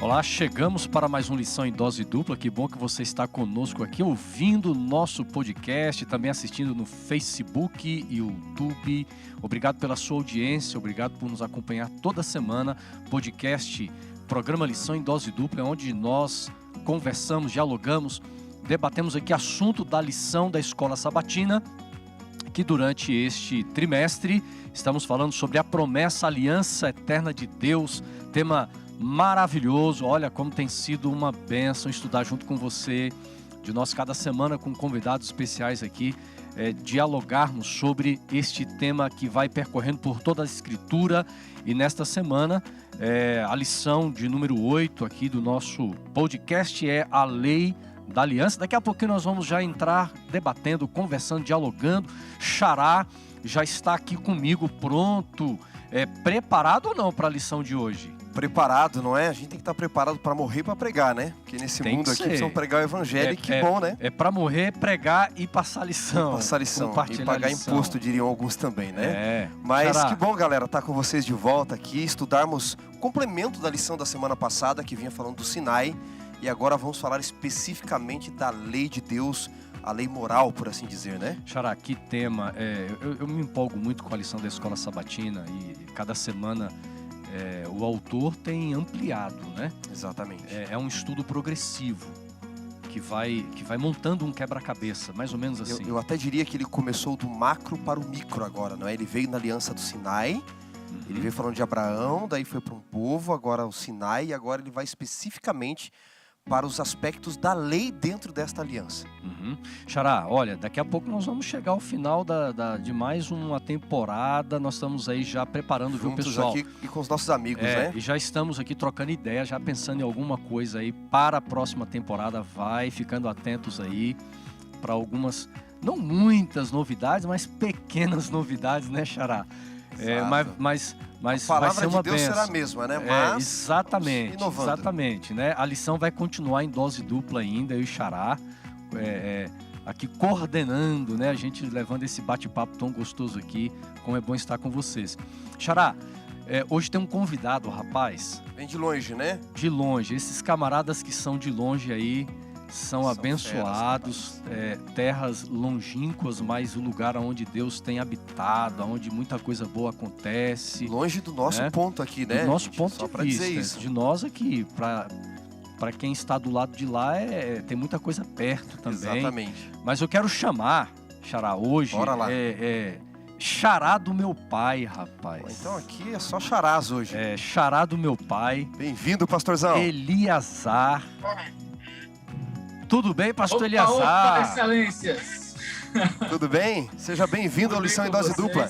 Olá, chegamos para mais uma lição em dose dupla. Que bom que você está conosco aqui, ouvindo o nosso podcast, também assistindo no Facebook e YouTube. Obrigado pela sua audiência, obrigado por nos acompanhar toda semana. Podcast, programa Lição em Dose Dupla, onde nós conversamos, dialogamos, debatemos aqui assunto da lição da Escola Sabatina, que durante este trimestre estamos falando sobre a promessa, a aliança eterna de Deus, tema maravilhoso. Olha como tem sido uma bênção estudar junto com você, de nós cada semana com convidados especiais aqui, dialogarmos sobre este tema que vai percorrendo por toda a Escritura. E nesta semana, a lição de número 8 aqui do nosso podcast é a lei da aliança. Daqui a pouquinho nós vamos já entrar debatendo, conversando, dialogando. Xará já está aqui comigo, pronto, preparado ou não para a lição de hoje? Preparado, não é? A gente tem que estar preparado para morrer e para pregar, né? Porque nesse mundo aqui precisam pregar o evangelho e que bom, né? É para morrer, pregar e passar lição. Passar lição e pagar imposto, diriam alguns também, né? Mas Xará, que bom, galera, estar com vocês de volta aqui, estudarmos o complemento da lição da semana passada, que vinha falando do Sinai, e agora vamos falar especificamente da lei de Deus, a lei moral, por assim dizer, né? Xará, que tema. Eu me empolgo muito com a lição da Escola Sabatina e cada semana o autor tem ampliado, né? Exatamente. É um estudo progressivo que vai montando um quebra-cabeça, mais ou menos assim. Eu até diria que ele começou do macro para o micro agora, não é? Ele veio na aliança do Sinai, ele veio falando de Abraão, daí foi para um povo, agora o Sinai, e agora ele vai especificamente para os aspectos da lei dentro desta aliança. Xará, olha, daqui a pouco nós vamos chegar ao final de mais uma temporada. Nós estamos aí já preparando, viu, pessoal? Aqui e com os nossos amigos, né? E já estamos aqui trocando ideias, já pensando em alguma coisa aí para a próxima temporada. Vai ficando atentos aí para algumas, não muitas novidades, mas pequenas novidades, né, Xará? Mas a palavra vai ser uma de Deus bênção. será a mesma, né? Mas exatamente, né? A lição vai continuar em dose dupla ainda, eu e Xará, aqui coordenando, né? A gente levando esse bate-papo tão gostoso aqui, como é bom estar com vocês. Xará, hoje tem um convidado, rapaz. Vem de longe, né? De longe. Esses camaradas que são de longe aí são abençoados, terras longínquas, mas o lugar onde Deus tem habitado, onde muita coisa boa acontece. Longe do nosso ponto aqui, né? Do nosso ponto só de dizer vista. isso. De nós aqui, para quem está do lado de lá, tem muita coisa perto também. Exatamente. Mas eu quero chamar, Xará, hoje, bora lá. Xará do meu pai, rapaz. Então aqui é só charás hoje. Xará do meu pai. Bem-vindo, pastorzão. Eliazar. Tudo bem, pastor Eliazar? Opa, excelências! Tudo bem? Seja bem-vindo à lição em dose dupla.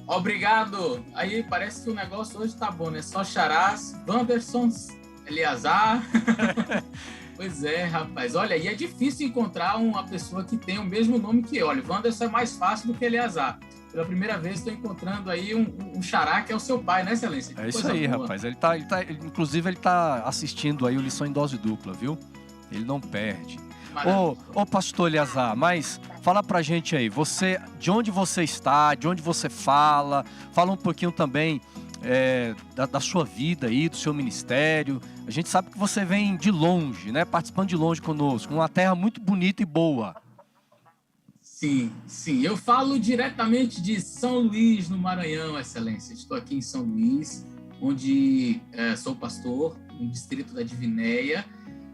Obrigado. Aí parece que o negócio hoje tá bom, né? Só charás, Wandersons, Eliazar. Pois é, rapaz. Olha, e é difícil encontrar uma pessoa que tem o mesmo nome que eu. Olha, Wanderson é mais fácil do que Eliazar. Pela primeira vez estou encontrando aí um xará que é o seu pai, né, excelência? É isso aí, rapaz. Inclusive, ele tá assistindo aí o lição em dose dupla, viu? Ele não perde. Ô pastor Eliazar, mas fala pra gente aí, de onde você está, de onde você fala um pouquinho também da sua vida aí, do seu ministério. A gente sabe que você vem de longe, né, participando de longe conosco, uma terra muito bonita e boa. Sim, eu falo diretamente de São Luís, no Maranhão, excelência. Estou aqui em São Luís, onde sou pastor, no distrito da Divinéia.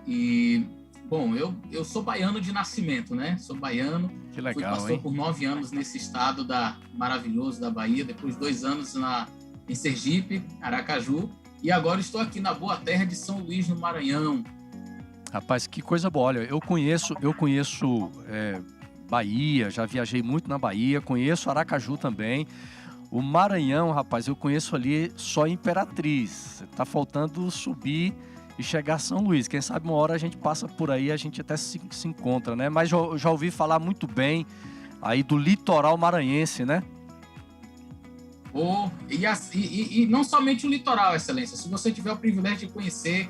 E, bom, eu sou baiano de nascimento, né? Sou baiano. Que legal, fui pastor por 9 anos nesse estado maravilhoso da Bahia, depois 2 anos em Sergipe, Aracaju, e agora estou aqui na boa terra de São Luís, no Maranhão. Rapaz, que coisa boa. Olha, eu conheço Bahia, já viajei muito na Bahia, conheço Aracaju também. O Maranhão, rapaz, eu conheço ali só Imperatriz. Tá faltando subir e chegar a São Luís. Quem sabe uma hora a gente passa por aí, a gente até se encontra, né? Mas já ouvi falar muito bem aí do litoral maranhense, né? E não somente o litoral, excelência. Se você tiver o privilégio de conhecer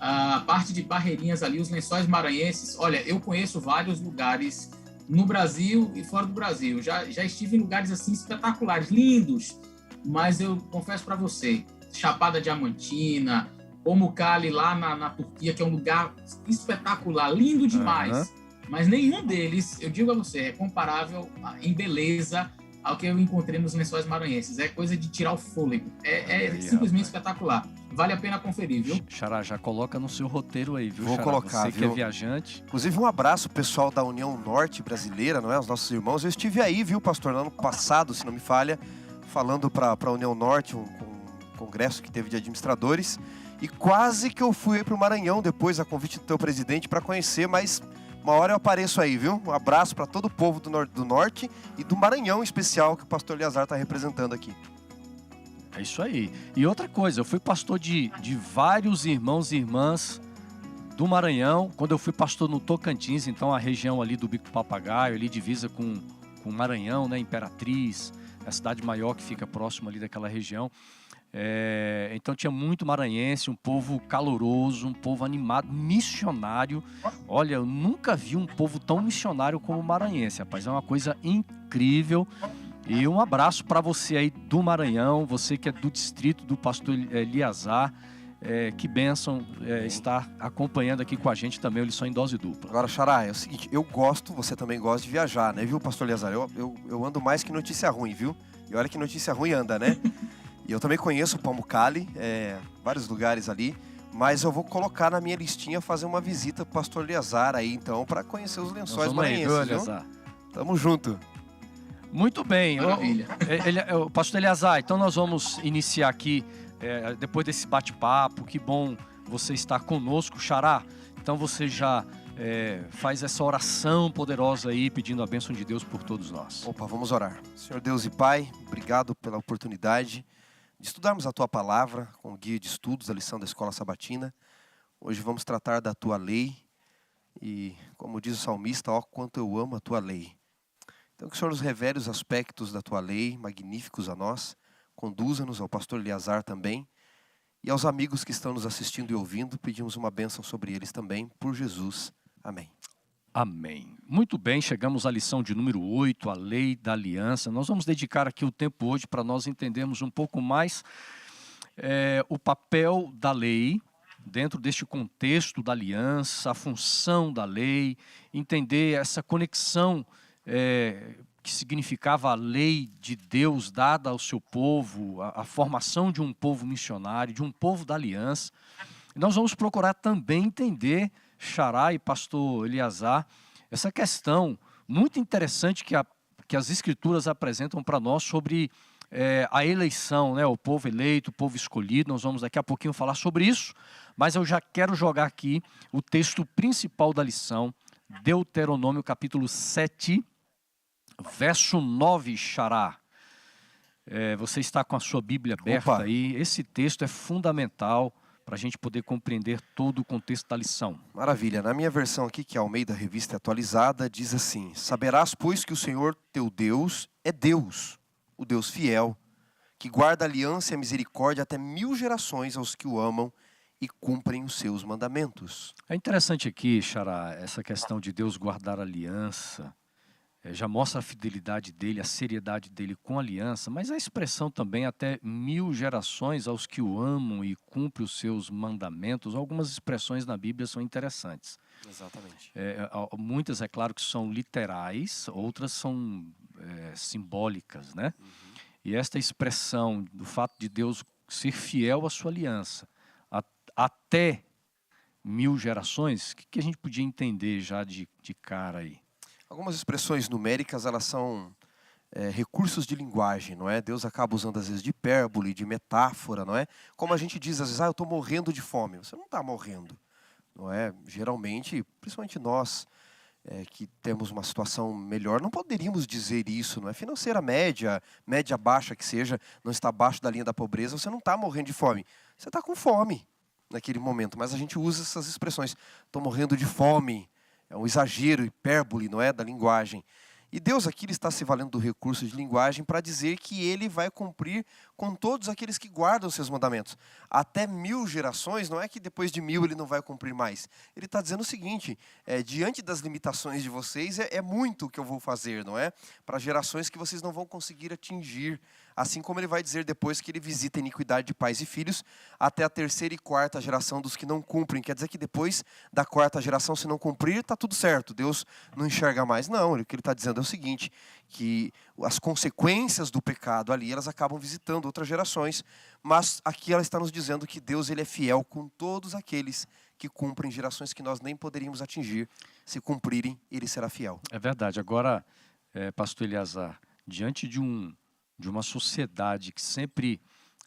a parte de Barreirinhas ali, os Lençóis Maranhenses, olha, eu conheço vários lugares no Brasil e fora do Brasil. Já estive em lugares assim espetaculares, lindos, mas eu confesso para você, Chapada Diamantina, Pamukkale lá na Turquia, que é um lugar espetacular, lindo demais. Mas nenhum deles, eu digo a você, é comparável em beleza ao que eu encontrei nos Lençóis Maranhenses. É coisa de tirar o fôlego. É simplesmente espetacular. Vale a pena conferir, viu? Xará, já coloca no seu roteiro aí, viu, Vou Xará? colocar, Você viu? que é viajante. Inclusive, um abraço pessoal da União Norte Brasileira, não é? Os nossos irmãos. Eu estive aí, viu, pastor, no ano passado, se não me falha, falando para a União Norte, um congresso que teve de administradores. E quase que eu fui para o Maranhão depois, a convite do teu presidente, para conhecer, mas uma hora eu apareço aí, viu? Um abraço para todo o povo do Norte e do Maranhão em especial, que o pastor Eleazar está representando aqui. É isso aí. E outra coisa, eu fui pastor de vários irmãos e irmãs do Maranhão, quando eu fui pastor no Tocantins, então a região ali do Bico do Papagaio, ali divisa com o Maranhão, né? Imperatriz, a cidade maior que fica próximo ali daquela região. Então tinha muito maranhense, um povo caloroso, um povo animado, missionário. Olha, eu nunca vi um povo tão missionário como o maranhense, rapaz. É uma coisa incrível. E um abraço para você aí do Maranhão, você que é do distrito do pastor Eleazar. Que bênção estar acompanhando aqui com a gente também o Lição em Dose Dupla. Agora, Xará, é o seguinte, você também gosta de viajar, né, viu, pastor Eleazar? Eu ando mais que notícia ruim, viu? E olha que notícia ruim anda, né? E eu também conheço o Pamukkale, vários lugares ali, mas eu vou colocar na minha listinha fazer uma visita pro pastor Eleazar aí, então, para conhecer os Lençóis Maranhenses, viu? Tamo junto. Muito bem. Maravilha. Pastor Eleazar, então nós vamos iniciar aqui, depois desse bate-papo, que bom você estar conosco, Xará. Então você já faz essa oração poderosa aí, pedindo a bênção de Deus por todos nós. Opa, vamos orar. Senhor Deus e Pai, obrigado pela oportunidade de estudarmos a Tua Palavra com o guia de estudos da lição da Escola Sabatina. Hoje vamos tratar da Tua Lei e, como diz o salmista, ó, quanto eu amo a Tua Lei. Então que o Senhor nos revele os aspectos da Tua Lei, magníficos a nós, conduza-nos ao pastor Eleazar também e aos amigos que estão nos assistindo e ouvindo, pedimos uma bênção sobre eles também, por Jesus. Amém. Amém. Muito bem, chegamos à lição de número 8, a Lei da Aliança. Nós vamos dedicar aqui o tempo hoje para nós entendermos um pouco mais o papel da lei dentro deste contexto da aliança, a função da lei, entender essa conexão que significava a lei de Deus dada ao seu povo, a formação de um povo missionário, de um povo da aliança. E nós vamos procurar também entender, Xará e pastor Eleazar, essa questão muito interessante que as Escrituras apresentam para nós sobre a eleição, né? O povo eleito, o povo escolhido. Nós vamos daqui a pouquinho falar sobre isso, mas eu já quero jogar aqui o texto principal da lição, Deuteronômio capítulo 7, verso 9, Xará. Você está com a sua Bíblia aberta aí. Esse texto é fundamental para a gente poder compreender todo o contexto da lição. Maravilha. Na minha versão aqui, que é a Almeida Revista Atualizada, diz assim: saberás, pois, que o Senhor teu Deus é Deus, o Deus fiel, que guarda a aliança e a misericórdia até 1000 gerações aos que o amam e cumprem os seus mandamentos. É interessante aqui, Xará, essa questão de Deus guardar a aliança. Já mostra a fidelidade dele, a seriedade dele com a aliança, mas a expressão também até 1000 gerações aos que o amam e cumprem os seus mandamentos. Algumas expressões na Bíblia são interessantes. Exatamente. Muitas, é claro, que são literais, outras são simbólicas, né? Uhum. E esta expressão do fato de Deus ser fiel à sua aliança até 1000 gerações, o que a gente podia entender já de cara aí? Algumas expressões numéricas, elas são recursos de linguagem, não é? Deus acaba usando às vezes de hipérbole, de metáfora, não é? Como a gente diz às vezes, eu estou morrendo de fome. Você não está morrendo, não é? Geralmente, principalmente nós que temos uma situação melhor, não poderíamos dizer isso, não é? Financeira média baixa que seja, não está abaixo da linha da pobreza, você não está morrendo de fome. Você está com fome naquele momento, mas a gente usa essas expressões. Estou morrendo de fome. É um exagero, hipérbole, não é, da linguagem. E Deus aqui ele está se valendo do recurso de linguagem para dizer que Ele vai cumprir com todos aqueles que guardam os seus mandamentos. Até 1000 gerações, não é que depois de 1000 Ele não vai cumprir mais. Ele está dizendo o seguinte, diante das limitações de vocês, é muito o que eu vou fazer, não é? Para gerações que vocês não vão conseguir atingir Assim como ele vai dizer depois que ele visita a iniquidade de pais e filhos até a terceira e quarta geração dos que não cumprem. Quer dizer que depois da quarta geração, se não cumprir, está tudo certo. Deus não enxerga mais. Não, o que ele está dizendo é o seguinte, que as consequências do pecado ali, elas acabam visitando outras gerações. Mas aqui ela está nos dizendo que Deus ele é fiel com todos aqueles que cumprem, gerações que nós nem poderíamos atingir. Se cumprirem, ele será fiel. É verdade. Agora, pastor Eleazar, diante de uma sociedade que sempre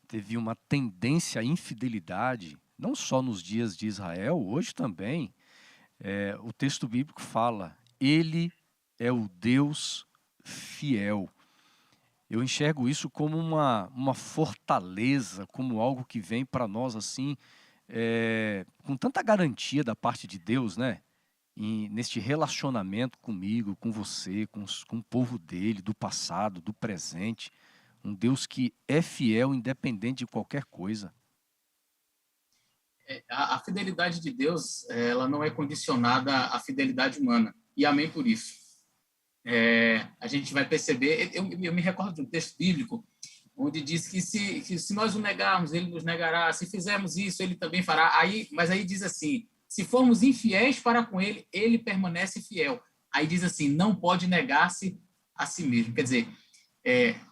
teve uma tendência à infidelidade, não só nos dias de Israel, hoje também, o texto bíblico fala, ele é o Deus fiel. Eu enxergo isso como uma fortaleza, como algo que vem para nós assim, com tanta garantia da parte de Deus, né? Neste relacionamento comigo, com você, com o povo dele, do passado, do presente. Um Deus que é fiel, independente de qualquer coisa. A fidelidade de Deus, ela não é condicionada à fidelidade humana. E amém por isso. A gente vai perceber, eu me recordo de um texto bíblico, onde diz que se nós o negarmos, ele nos negará. Se fizermos isso, ele também fará. Mas aí diz assim, se formos infiéis para com ele, ele permanece fiel. Aí diz assim, não pode negar-se a si mesmo. Quer dizer,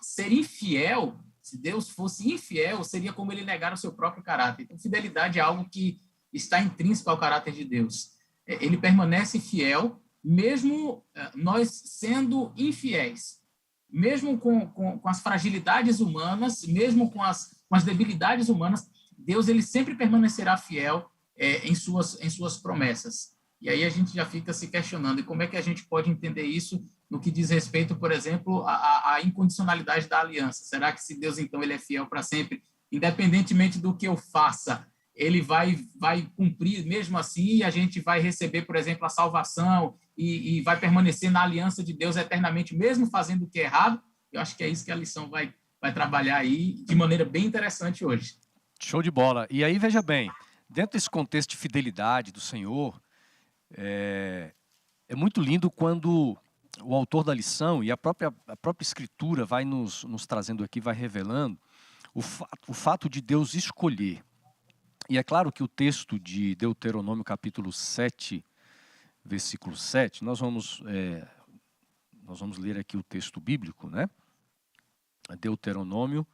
ser infiel, se Deus fosse infiel, seria como ele negar o seu próprio caráter. Então, fidelidade é algo que está intrínseco ao caráter de Deus. Ele permanece fiel, mesmo nós sendo infiéis. Mesmo com as fragilidades humanas, mesmo com as debilidades humanas, Deus ele sempre permanecerá fiel em suas promessas. E aí a gente já fica se questionando, e como é que a gente pode entender isso no que diz respeito, por exemplo, à incondicionalidade da aliança? Será que se Deus, então, ele é fiel para sempre, independentemente do que eu faça, ele vai cumprir mesmo assim, e a gente vai receber, por exemplo, a salvação e vai permanecer na aliança de Deus eternamente, mesmo fazendo o que é errado? Eu acho que é isso que a lição vai trabalhar aí de maneira bem interessante hoje. Show de bola. E aí, veja bem, dentro desse contexto de fidelidade do Senhor, é muito lindo quando o autor da lição e a própria Escritura vai nos trazendo aqui, vai revelando o fato de Deus escolher. E é claro que o texto de Deuteronômio capítulo 7, versículo 7, nós vamos ler aqui o texto bíblico, né? Deuteronômio,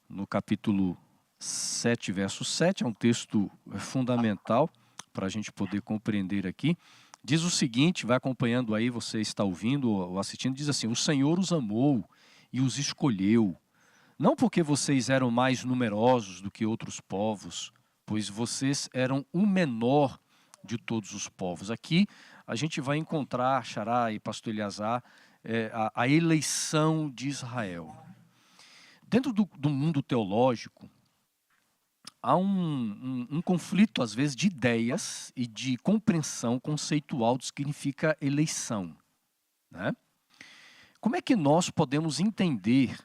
no capítulo 7, verso 7, é um texto fundamental para a gente poder compreender aqui. Diz o seguinte, vai acompanhando aí, você está ouvindo ou assistindo, diz assim, o Senhor os amou e os escolheu, não porque vocês eram mais numerosos do que outros povos, pois vocês eram o menor de todos os povos. Aqui a gente vai encontrar, Xará e pastor Eleazar, a eleição de Israel. Dentro do mundo teológico, há um conflito, às vezes, de ideias e de compreensão conceitual do que significa eleição, né? Como é que nós podemos entender,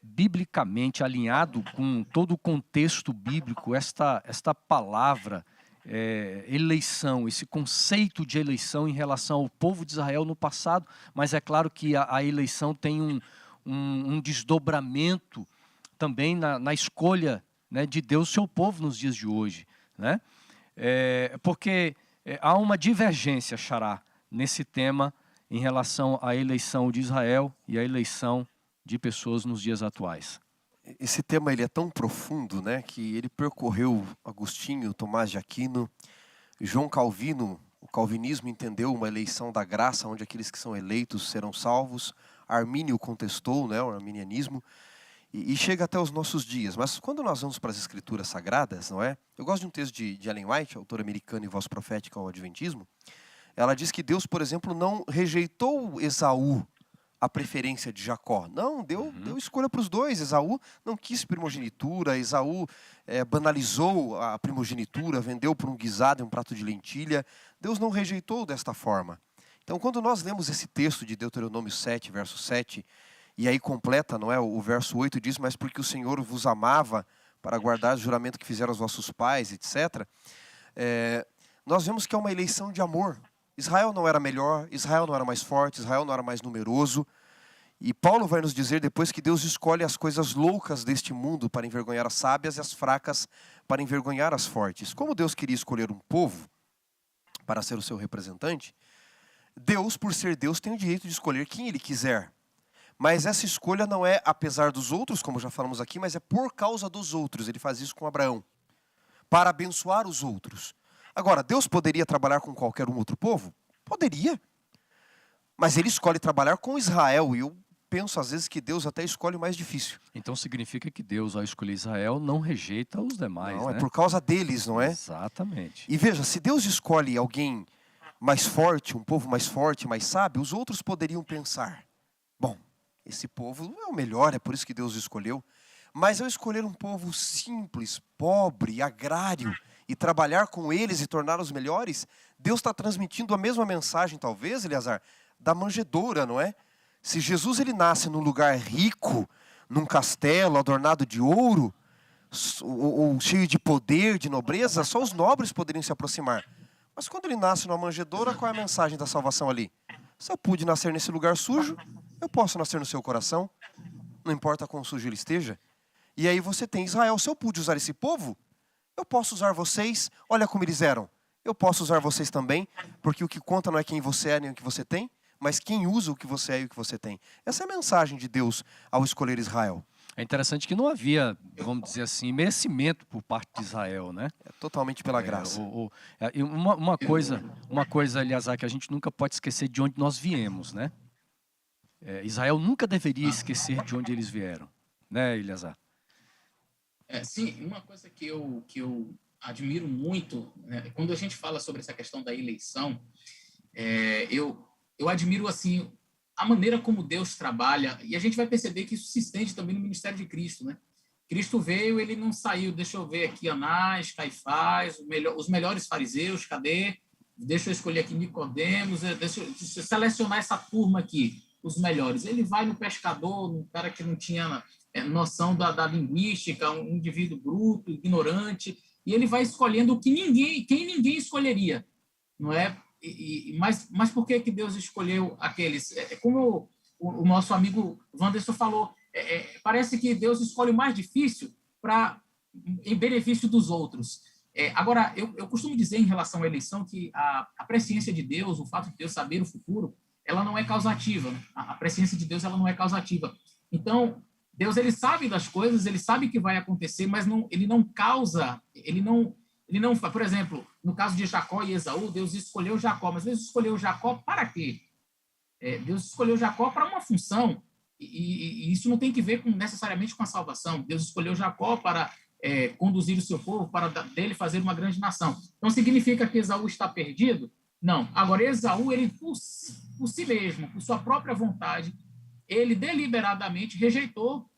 biblicamente, alinhado com todo o contexto bíblico, esta palavra, eleição, esse conceito de eleição em relação ao povo de Israel no passado? Mas é claro que a eleição tem um desdobramento também na escolha, né, de Deus, seu povo nos dias de hoje, né? Porque há uma divergência, Xará, nesse tema em relação à eleição de Israel e à eleição de pessoas nos dias atuais. Esse tema ele é tão profundo, né, que ele percorreu Agostinho, Tomás de Aquino, João Calvino. O calvinismo entendeu uma eleição da graça, onde aqueles que são eleitos serão salvos. Armínio contestou, né, o arminianismo. E chega até os nossos dias. Mas quando nós vamos para as Escrituras Sagradas, não é? Eu gosto de um texto de Ellen White, autora americana e voz profética ao Adventismo. Ela diz que Deus, por exemplo, não rejeitou Esaú a preferência de Jacó. Não, deu escolha para os dois. Esaú não quis primogenitura, Esaú banalizou a primogenitura, vendeu por um guisado e um prato de lentilha. Deus não rejeitou desta forma. Então, quando nós lemos esse texto de Deuteronômio 7, verso 7, e aí completa, não é? O verso 8 diz, mas porque o Senhor vos amava para guardar o juramento que fizeram os vossos pais, etc. Nós vemos que é uma eleição de amor. Israel não era melhor, Israel não era mais forte, Israel não era mais numeroso. E Paulo vai nos dizer depois que Deus escolhe as coisas loucas deste mundo para envergonhar as sábias e as fracas para envergonhar as fortes. Como Deus queria escolher um povo para ser o seu representante, Deus, por ser Deus, tem o direito de escolher quem Ele quiser. Mas essa escolha não é apesar dos outros, como já falamos aqui, mas é por causa dos outros. Ele faz isso com Abraão, para abençoar os outros. Agora, Deus poderia trabalhar com qualquer um outro povo? Poderia. Mas Ele escolhe trabalhar com Israel, e eu penso às vezes que Deus até escolhe o mais difícil. Então significa que Deus, ao escolher Israel, não rejeita os demais, Não, né? é por causa deles, não é? Exatamente. E veja, se Deus escolhe alguém mais forte, um povo mais forte, mais sábio, os outros poderiam pensar, bom, esse povo não é o melhor, é por isso que Deus o escolheu. Mas ao escolher um povo simples, pobre, agrário, e trabalhar com eles e torná-los melhores, Deus está transmitindo a mesma mensagem, talvez, Eleazar, da manjedoura, não é? Se Jesus ele nasce num lugar rico, num castelo adornado de ouro, ou cheio de poder, de nobreza, só os nobres poderiam se aproximar. Mas quando ele nasce numa manjedoura, qual é a mensagem da salvação ali? Se eu pude nascer nesse lugar sujo, eu posso nascer no seu coração, não importa quão sujo ele esteja. E aí você tem Israel, se eu pude usar esse povo, eu posso usar vocês, olha como eles eram. Eu posso usar vocês também, porque o que conta não é quem você é nem o que você tem, mas quem usa o que você é e o que você tem. Essa é a mensagem de Deus ao escolher Israel. É interessante que não havia, vamos dizer assim, merecimento por parte de Israel, né? É totalmente pela graça. E uma coisa, Eleazar, que a gente nunca pode esquecer de onde nós viemos, né? Israel nunca deveria esquecer de onde eles vieram, né, Eleazar? Sim, uma coisa que eu admiro muito, né, quando a gente fala sobre essa questão da eleição, eu admiro assim a maneira como Deus trabalha, e a gente vai perceber que isso se estende também no ministério de Cristo, né? Cristo veio, ele não saiu, deixa eu ver aqui, Anás, Caifás, os melhores fariseus, cadê? Deixa eu escolher aqui Nicodemos, deixa eu selecionar essa turma aqui, os melhores. Ele vai no pescador, um cara que não tinha noção da linguística, um indivíduo bruto, ignorante, e ele vai escolhendo quem ninguém escolheria, não é? Mas por que Deus escolheu aqueles? Como o nosso amigo Wanderson falou, parece que Deus escolhe o mais difícil em benefício dos outros. Agora, eu costumo dizer em relação à eleição que a presciência de Deus, o fato de Deus saber o futuro, ela não é causativa. A presciência de Deus ela não é causativa. Então, Deus ele sabe das coisas, ele sabe que vai acontecer, mas ele não causa, ele não, por exemplo, no caso de Jacó e Esaú, Deus escolheu Jacó, mas Deus escolheu Jacó para quê? Deus escolheu Jacó para uma função, e isso não tem que ver necessariamente com a salvação. Deus escolheu Jacó para conduzir o seu povo, para dele fazer uma grande nação. Então, significa que Esaú está perdido? Não. Agora, Esaú, ele por si mesmo, por sua própria vontade, ele deliberadamente rejeitou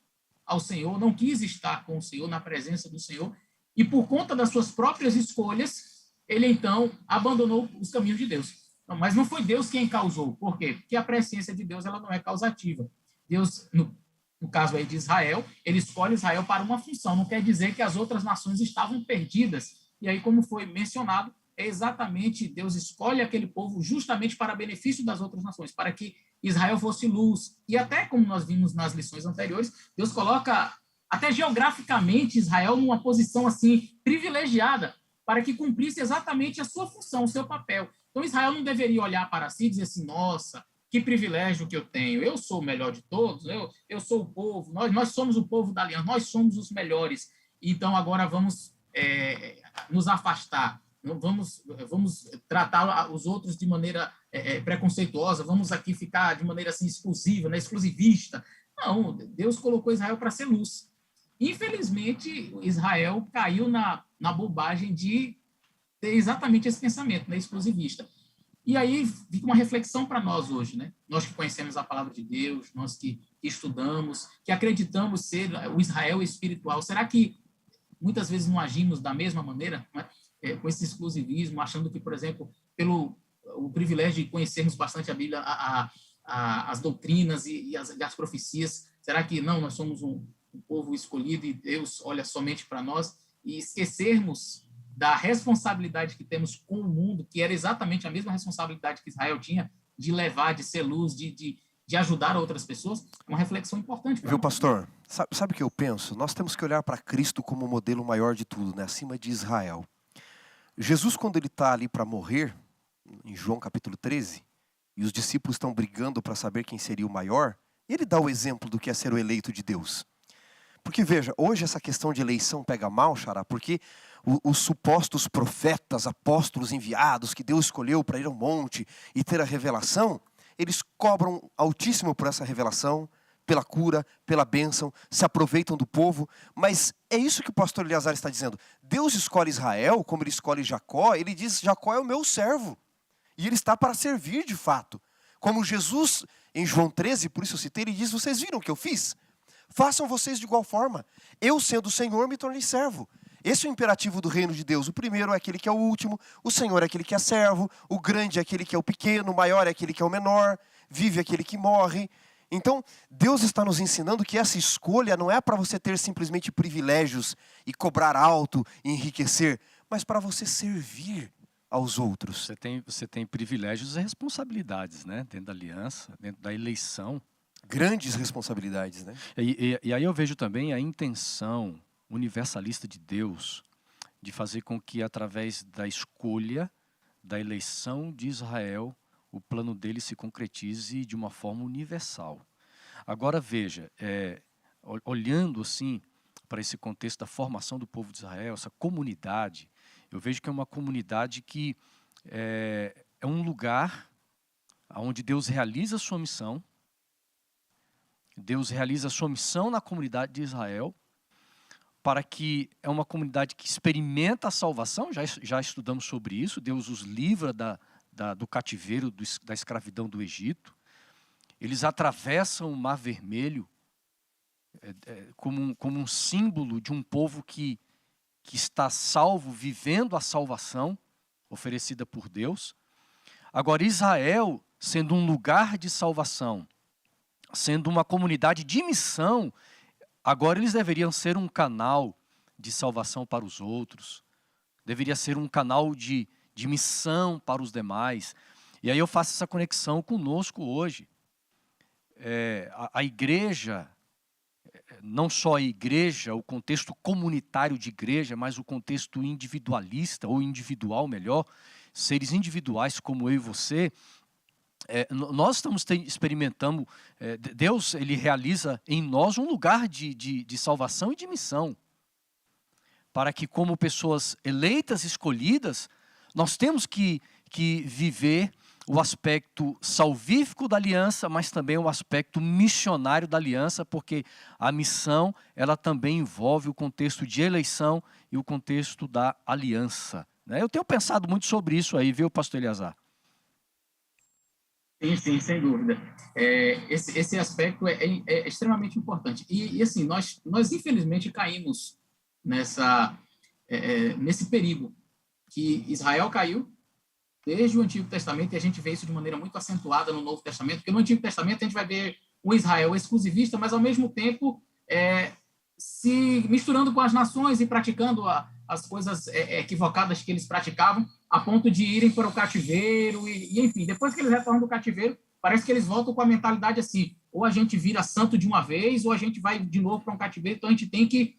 ao Senhor, não quis estar com o Senhor, na presença do Senhor, e por conta das suas próprias escolhas, ele então abandonou os caminhos de Deus. Não, mas não foi Deus quem causou. Por quê? Porque a presciência de Deus ela não é causativa. Deus, no caso aí de Israel, ele escolhe Israel para uma função. Não quer dizer que as outras nações estavam perdidas. E aí, como foi mencionado, é exatamente Deus escolhe aquele povo justamente para benefício das outras nações, para que Israel fosse luz. E até como nós vimos nas lições anteriores, Deus coloca até geograficamente Israel numa posição assim privilegiada para que cumprisse exatamente a sua função, o seu papel. Então Israel não deveria olhar para si e dizer assim, nossa, que privilégio que eu tenho, eu sou o melhor de todos, eu sou o povo, nós somos o povo da aliança, nós somos os melhores, então agora vamos nos afastar, vamos tratar os outros de maneira preconceituosa, vamos aqui ficar de maneira assim exclusiva, né, exclusivista. Não, Deus colocou Israel para ser luz. Infelizmente, Israel caiu na bobagem de ter exatamente esse pensamento, né, exclusivista. E aí fica uma reflexão para nós hoje, né? Nós que conhecemos a palavra de Deus, nós que estudamos, que acreditamos ser o Israel espiritual. Será que muitas vezes não agimos da mesma maneira, né? Com esse exclusivismo, achando que, por exemplo, pelo o privilégio de conhecermos bastante a Bíblia, as doutrinas e as profecias, será que não, nós somos um povo escolhido e Deus olha somente para nós, e esquecermos da responsabilidade que temos com o mundo, que era exatamente a mesma responsabilidade que Israel tinha de levar, de ser luz, de de ajudar outras pessoas, é uma reflexão importante. Viu, pastor? Sabe o que eu penso? Nós temos que olhar para Cristo como o modelo maior de tudo, né? Acima de Israel. Jesus, quando ele está ali para morrer, em João capítulo 13, e os discípulos estão brigando para saber quem seria o maior, ele dá o exemplo do que é ser o eleito de Deus. Porque veja, hoje essa questão de eleição pega mal, Xará, porque os supostos profetas, apóstolos enviados que Deus escolheu para ir ao monte e ter a revelação, eles cobram altíssimo por essa revelação, pela cura, pela bênção, se aproveitam do povo. Mas é isso que o pastor Eleazar está dizendo. Deus escolhe Israel, como ele escolhe Jacó, ele diz, Jacó é o meu servo. E ele está para servir de fato. Como Jesus, em João 13, por isso eu citei, ele diz, vocês viram o que eu fiz? Façam vocês de igual forma. Eu, sendo o Senhor, me tornei servo. Esse é o imperativo do reino de Deus. O primeiro é aquele que é o último, o Senhor é aquele que é servo, o grande é aquele que é o pequeno, o maior é aquele que é o menor, vive aquele que morre. Então, Deus está nos ensinando que essa escolha não é para você ter simplesmente privilégios e cobrar alto e enriquecer, mas para você servir aos outros. Você tem privilégios e responsabilidades, né? Dentro da aliança, dentro da eleição. Grandes responsabilidades, né? E aí eu vejo também a intenção universalista de Deus de fazer com que, através da escolha, da eleição de Israel, o plano dele se concretize de uma forma universal. Agora veja, olhando assim para esse contexto da formação do povo de Israel, essa comunidade, eu vejo que é uma comunidade que é um lugar onde Deus realiza a sua missão. Deus realiza a sua missão na comunidade de Israel, para que é uma comunidade que experimenta a salvação, já estudamos sobre isso, Deus os livra do cativeiro, da escravidão do Egito. Eles atravessam o Mar Vermelho como um símbolo de um povo que está salvo, vivendo a salvação oferecida por Deus. Agora, Israel, sendo um lugar de salvação, sendo uma comunidade de missão, agora eles deveriam ser um canal de salvação para os outros, deveria ser um canal de missão para os demais. E aí eu faço essa conexão conosco hoje. A igreja, não só a igreja, o contexto comunitário de igreja, mas o contexto individualista, ou individual melhor, seres individuais como eu e você, nós estamos experimentando, Deus ele realiza em nós um lugar de salvação e de missão, para que como pessoas eleitas, escolhidas, nós temos que viver o aspecto salvífico da aliança, mas também o aspecto missionário da aliança, porque a missão ela também envolve o contexto de eleição e o contexto da aliança, né? Eu tenho pensado muito sobre isso aí, viu, pastor Eleazar? Sim, sem dúvida. Esse aspecto é extremamente importante. E assim, nós infelizmente caímos nesse perigo que Israel caiu desde o Antigo Testamento, e a gente vê isso de maneira muito acentuada no Novo Testamento, porque no Antigo Testamento a gente vai ver o Israel exclusivista, mas ao mesmo tempo se misturando com as nações e praticando as coisas equivocadas que eles praticavam, a ponto de irem para o cativeiro, e enfim, depois que eles retornam do cativeiro, parece que eles voltam com a mentalidade assim, ou a gente vira santo de uma vez, ou a gente vai de novo para um cativeiro, então a gente tem que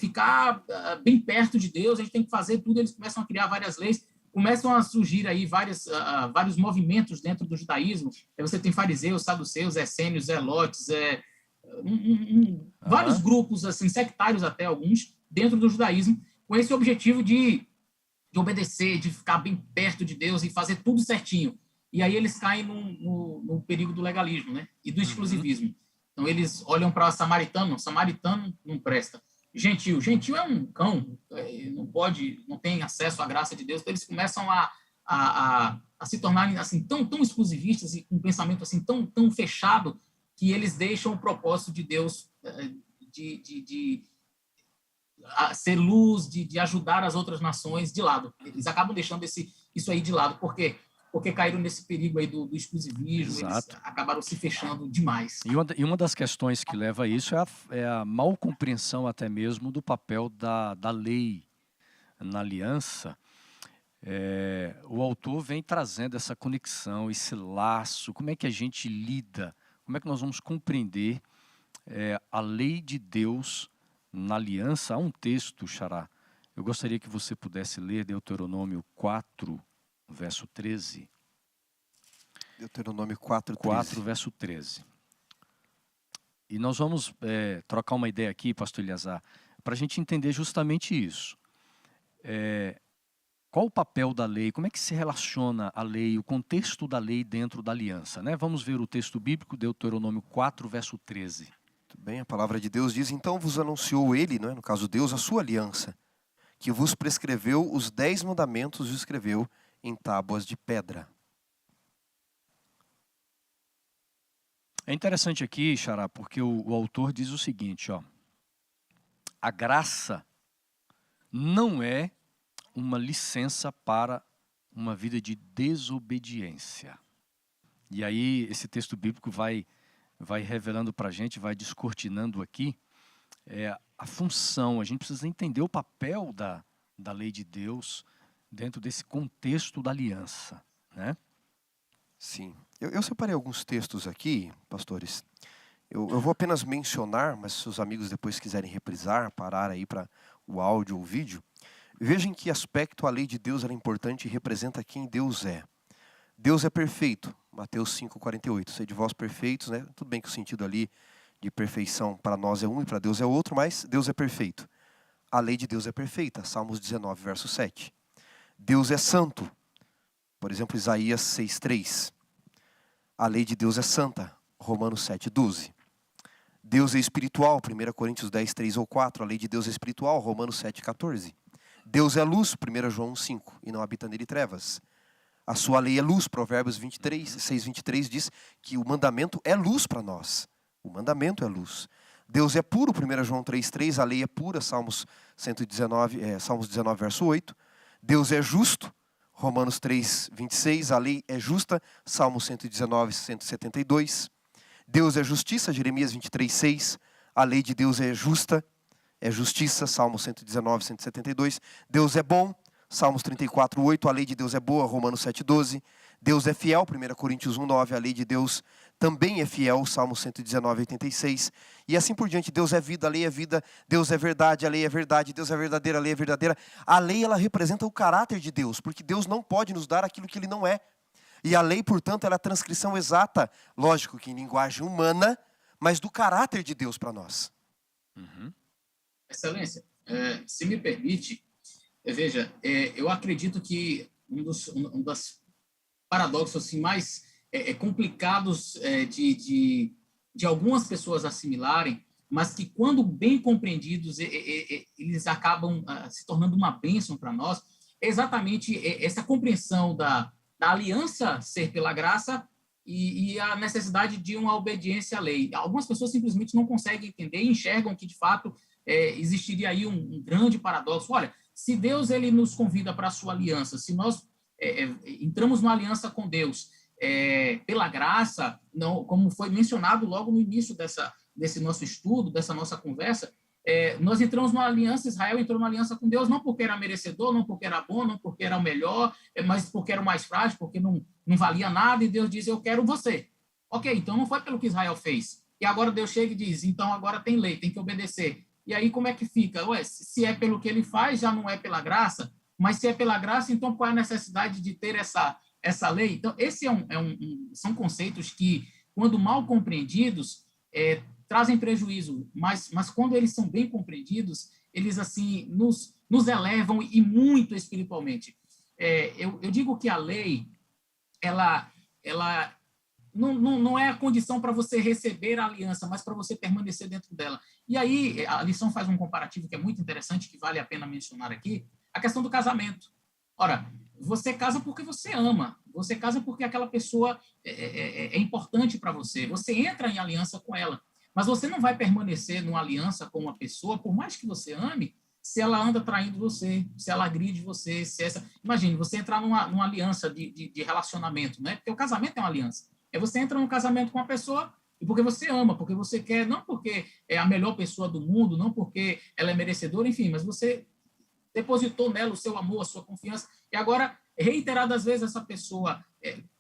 ficar bem perto de Deus, a gente tem que fazer tudo, eles começam a criar várias leis, começam a surgir aí vários movimentos dentro do judaísmo. Aí você tem fariseus, saduceus, essênios, zelotes, vários grupos assim, sectários até alguns, dentro do judaísmo, com esse objetivo de obedecer, de ficar bem perto de Deus e fazer tudo certinho. E aí eles caem no perigo do legalismo, né? E do exclusivismo. Então eles olham para samaritano não presta. Gentil é um cão, não tem acesso à graça de Deus, então eles começam a se tornarem assim, tão exclusivistas e com um pensamento assim, tão fechado, que eles deixam o propósito de Deus de ser luz, de ajudar as outras nações de lado. Eles acabam deixando isso aí de lado. Por quê? Porque caíram nesse perigo aí do exclusivismo. Exato. Eles acabaram se fechando demais. E uma das questões que leva a isso é a mal compreensão até mesmo do papel da lei na aliança. O autor vem trazendo essa conexão, esse laço, como é que a gente lida como é que nós vamos compreender a lei de Deus na aliança? Há um texto, Xará, eu gostaria que você pudesse ler Deuteronômio 4, verso 13. Deuteronômio 4, 4, verso 13. E nós vamos trocar uma ideia aqui, pastor Eliazar, para a gente entender justamente isso. Qual o papel da lei? Como é que se relaciona a lei, o contexto da lei dentro da aliança, né? Vamos ver o texto bíblico, Deuteronômio 4, verso 13. Muito bem, a palavra de Deus diz: então vos anunciou ele, não é? No caso Deus, a sua aliança, que vos prescreveu os 10 mandamentos e os escreveu em tábuas de pedra. É interessante aqui, Xará, porque o autor diz o seguinte, ó: a graça não é uma licença para uma vida de desobediência. E aí esse texto bíblico vai revelando para a gente, vai descortinando aqui a função. A gente precisa entender o papel da lei de Deus dentro desse contexto da aliança, né? Sim. Eu separei alguns textos aqui, pastores. Eu vou apenas mencionar, mas se os amigos depois quiserem reprisar, parar aí para o áudio ou o vídeo, vejam em que aspecto a lei de Deus é importante e representa quem Deus é. Deus é perfeito, Mateus 5,48. Sede vós perfeitos, né? Tudo bem que o sentido ali de perfeição para nós é um e para Deus é outro, mas Deus é perfeito. A lei de Deus é perfeita, Salmos 19, verso 7. Deus é santo, por exemplo, Isaías 6,3. A lei de Deus é santa, Romanos 7,12. Deus é espiritual, 1 Coríntios 10, 3 ou 4. A lei de Deus é espiritual, Romanos 7,14. Deus é luz, 1 João 5, e não habita nele trevas. A sua lei é luz, Provérbios 6,23 diz que o mandamento é luz para nós. O mandamento é luz. Deus é puro, 1 João 3,3, a lei é pura, Salmos 19, verso 8. Deus é justo, Romanos 3,26, a lei é justa, Salmos 119, 172. Deus é justiça, Jeremias 23,6, a lei de Deus é justa, é justiça, Salmos 119, 172. Deus é bom, Salmos 34,8, a lei de Deus é boa, Romanos 7,12. Deus é fiel, 1 Coríntios 1,9, a lei de Deus também é fiel, Salmos 119, 86. E assim por diante, Deus é vida, a lei é vida, Deus é verdade, a lei é verdade, Deus é verdadeira, a lei é verdadeira. A lei, ela representa o caráter de Deus, porque Deus não pode nos dar aquilo que Ele não é. E a lei, portanto, ela é a transcrição exata, lógico que em linguagem humana, mas do caráter de Deus para nós. Uhum. Excelência, se me permite, veja, eu acredito que um dos paradoxos assim, mais complicados de algumas pessoas assimilarem, mas que quando bem compreendidos, eles acabam se tornando uma bênção para nós, é exatamente essa compreensão da aliança ser pela graça e a necessidade de uma obediência à lei. Algumas pessoas simplesmente não conseguem entender e enxergam que, de fato, existiria aí um grande paradoxo. Olha, se Deus ele nos convida para a sua aliança, se nós entramos numa aliança com Deus pela graça, não, como foi mencionado logo no início desse nosso estudo, dessa nossa conversa, nós entramos numa aliança, Israel entrou numa aliança com Deus não porque era merecedor, não porque era bom, não porque era o melhor, mas porque era o mais frágil, porque não valia nada, e Deus diz, eu quero você. Ok, então não foi pelo que Israel fez. E agora Deus chega e diz, então agora tem lei, tem que obedecer. E aí como é que fica? Ué, se é pelo que ele faz, já não é pela graça, mas se é pela graça, então qual é a necessidade de ter essa lei? Então, esse são conceitos que, quando mal compreendidos, trazem prejuízo, mas quando eles são bem compreendidos, eles assim nos elevam e muito espiritualmente. Eu digo que a lei, ela não é a condição para você receber a aliança, mas para você permanecer dentro dela. E aí, a lição faz um comparativo que é muito interessante, que vale a pena mencionar aqui, a questão do casamento. Ora, você casa porque você ama, você casa porque aquela pessoa é importante para você, você entra em aliança com ela, mas você não vai permanecer numa aliança com uma pessoa, por mais que você ame, se ela anda traindo você, se ela agride você, Imagine, você entrar numa aliança de relacionamento, né? Porque o casamento é uma aliança. Você entra num casamento com uma pessoa e porque você ama, porque você quer, não porque é a melhor pessoa do mundo, não porque ela é merecedora, enfim, mas você depositou nela o seu amor, a sua confiança, e agora, reiteradas vezes, essa pessoa